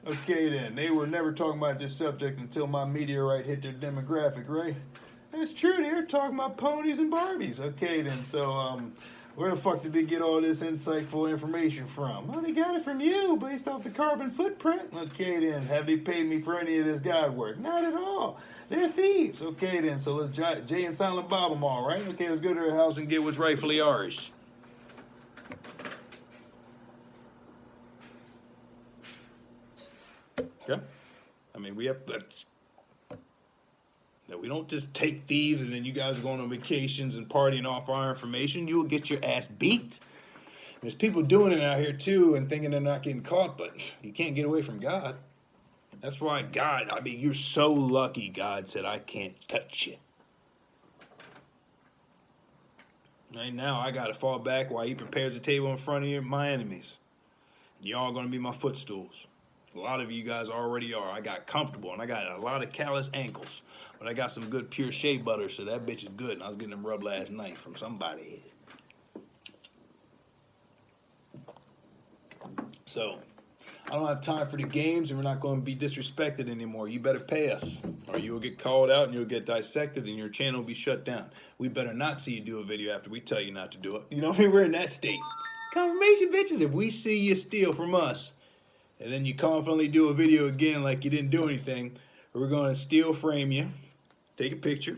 Okay, then. They were never talking about this subject until my meteorite hit their demographic, right? That's true. They were talking about ponies and Barbies. Okay, then. So, where the fuck did they get all this insightful information from? Well, they got it from you, based off the carbon footprint. Okay, then. Have they paid me for any of this God work? Not at all. They're thieves. Okay, then. So let's Jay and Silent Bob them all, right? Okay, let's go to their house and get what's rightfully ours. Okay. I mean, we have... we don't just take thieves and then you guys are going on vacations and partying off our information. You will get your ass beat. There's people doing it out here too and thinking they're not getting caught, but you can't get away from God. That's why God, I mean, you're so lucky God said, I can't touch you. Right now, I got to fall back while he prepares the table in front of my enemies. Y'all going to be my footstools. A lot of you guys already are. I got comfortable and I got a lot of callous ankles. But I got some good pure shea butter, so that bitch is good. And I was getting them rubbed last night from somebody. So, I don't have time for the games, and we're not going to be disrespected anymore. You better pay us, or you will get called out, and you'll get dissected, and your channel will be shut down. We better not see you do a video after we tell you not to do it. You know, we're in that state. Confirmation, bitches. If we see you steal from us, and then you confidently do a video again like you didn't do anything, we're going to steel frame you. Take a picture,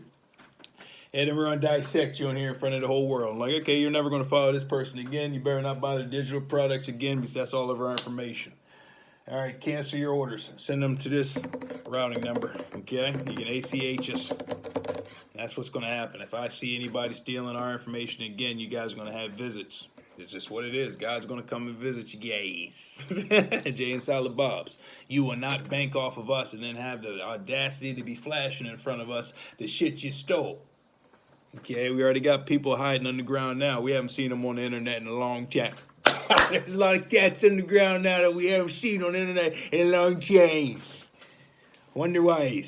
and then we're going to dissect you in here in front of the whole world. Like, okay, you're never going to follow this person again. You better not buy their digital products again because that's all of our information. All right, cancel your orders. Send them to this routing number, okay? You can ACH us. That's what's going to happen. If I see anybody stealing our information again, you guys are going to have visits. It's just what it is. God's going to come and visit you guys. Jay and Silent Bob's. You will not bank off of us and then have the audacity to be flashing in front of us the shit you stole. Okay, we already got people hiding underground now. We haven't seen them on the internet in a long time. There's a lot of cats underground now that we haven't seen on the internet in a long time. Wonder why.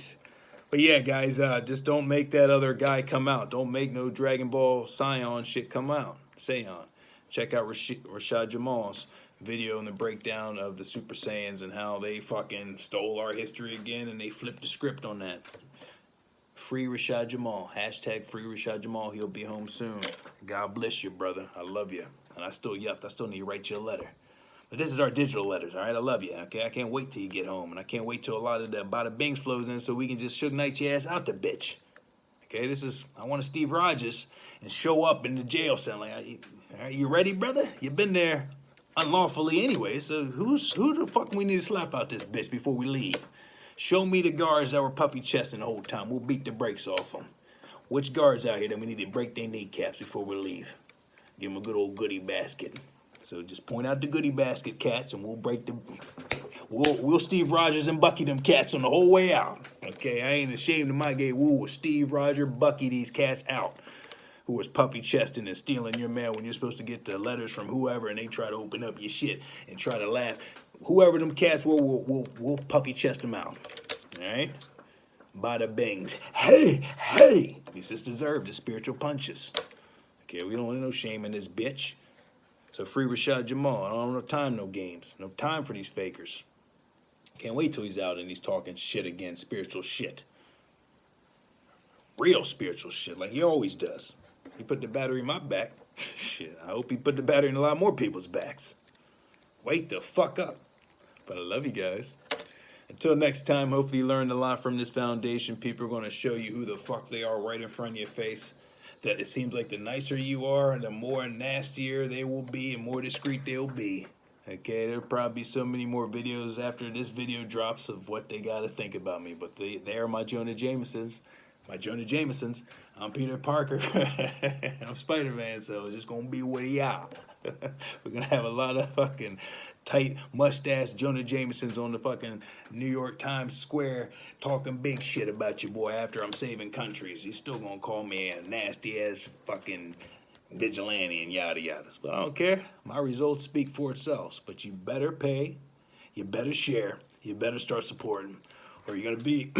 But yeah, guys, just don't make that other guy come out. Don't make no Dragon Ball Saiyan shit come out. Saiyan. Check out Rashad Jamal's video and the breakdown of the Super Saiyans and how they fucking stole our history again and they flipped the script on that. Free Rashad Jamal. Hashtag free Rashad Jamal. He'll be home soon. God bless you, brother. I love you. And I still yuffed. I still need to write you a letter. But this is our digital letters, all right? I love you, okay? I can't wait till you get home. And I can't wait till a lot of the bada bings flows in so we can just Suge Knight your ass out the bitch. Okay, I want to Steve Rogers and show up in the jail cell. Like, all right, you ready, brother? You've been there unlawfully anyway, so who the fuck we need to slap out this bitch before we leave? Show me the guards that were puffy chesting the whole time. We'll beat the brakes off them. Which guards out here that we need to break their kneecaps before we leave? Give them a good old goodie basket. So just point out the goodie basket cats and we'll break the... We'll Steve Rogers and Bucky them cats on the whole way out. Okay, I ain't ashamed of my gay woo. We'll Steve Rogers, Bucky these cats out. Who was puffy chesting and stealing your mail when you're supposed to get the letters from whoever and they try to open up your shit and try to laugh. Whoever them cats were, we'll puffy chest them out. Alright? Bada bings. Hey! These just deserve the spiritual punches. Okay, we don't want no shame in this bitch. So free Rashad Jamal. I don't have no time, no games. No time for these fakers. Can't wait till he's out and he's talking shit again. Spiritual shit. Real spiritual shit like he always does. He put the battery in my back. Shit, I hope he put the battery in a lot more people's backs. Wake the fuck up. But I love you guys. Until next time, hopefully you learned a lot from this foundation. People are going to show you who the fuck they are right in front of your face. That it seems like the nicer you are, the more nastier they will be and more discreet they'll be. Okay, there'll probably be so many more videos after this video drops of what they got to think about me. But they are my Jonah Jamesons. I'm Peter Parker. I'm Spider-Man, so it's just going to be what he are. We're going to have a lot of fucking tight mustache Jonah Jamesons on the fucking New York Times Square talking big shit about your boy after I'm saving countries. He's still going to call me a nasty-ass fucking vigilante and yada yada. But I don't care. My results speak for itself. But you better pay. You better share. You better start supporting. Or you're going to be...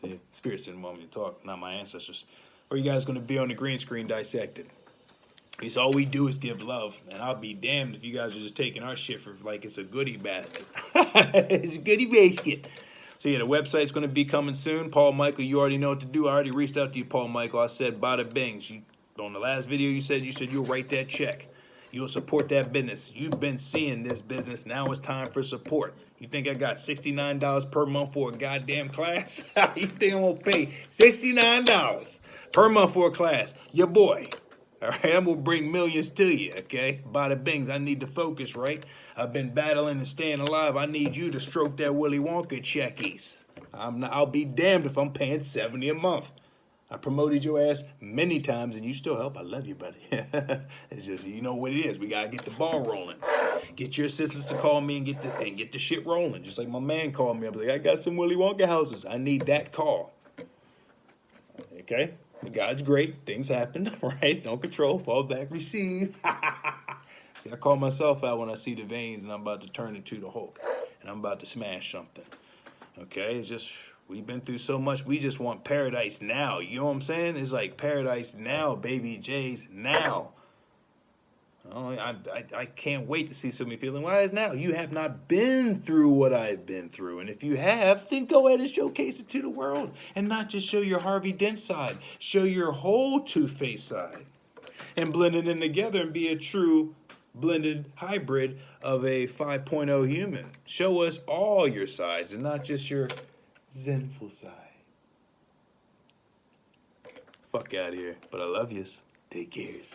The spirits didn't want me to talk, not my ancestors. Or you guys going to be on the green screen dissected. It's all we do is give love, and I'll be damned if you guys are just taking our shit for like it's a goodie basket. It's a goodie basket. So yeah, the website's going to be coming soon. Paul Michael, you already know what to do. I already reached out to you, Paul Michael. I said, bada bings. On the last video, you said you'll write that check. You'll support that business. You've been seeing this business. Now it's time for support. You think I got $69 per month for a goddamn class? You think I'm going to pay $69 per month for a class? Your boy. All right, I'm going to bring millions to you, okay? Bada bings, I need to focus, right? I've been battling and staying alive. I need you to stroke that Willy Wonka checkies. I'll be damned if I'm paying $70 a month. I promoted your ass many times, and you still help. I love you, buddy. It's just, you know what it is. We got to get the ball rolling. Get your assistants to call me and get the shit rolling. Just like my man called me. I'm like, I got some Willy Wonka houses. I need that call. Okay? God's great. Things happen, right? Don't control. Fall back. Receive. See, I call myself out when I see the veins and I'm about to turn into the Hulk. And I'm about to smash something. Okay? It's just, we've been through so much. We just want paradise now. You know what I'm saying? It's like paradise now, baby J's now. Oh, I can't wait to see so many people. And why is now? You have not been through what I've been through. And if you have, then go ahead and showcase it to the world. And not just show your Harvey Dent side. Show your whole Two-Face side. And blend it in together and be a true blended hybrid of a 5.0 human. Show us all your sides and not just your zenful side. Fuck out of here. But I love yous. Take cares.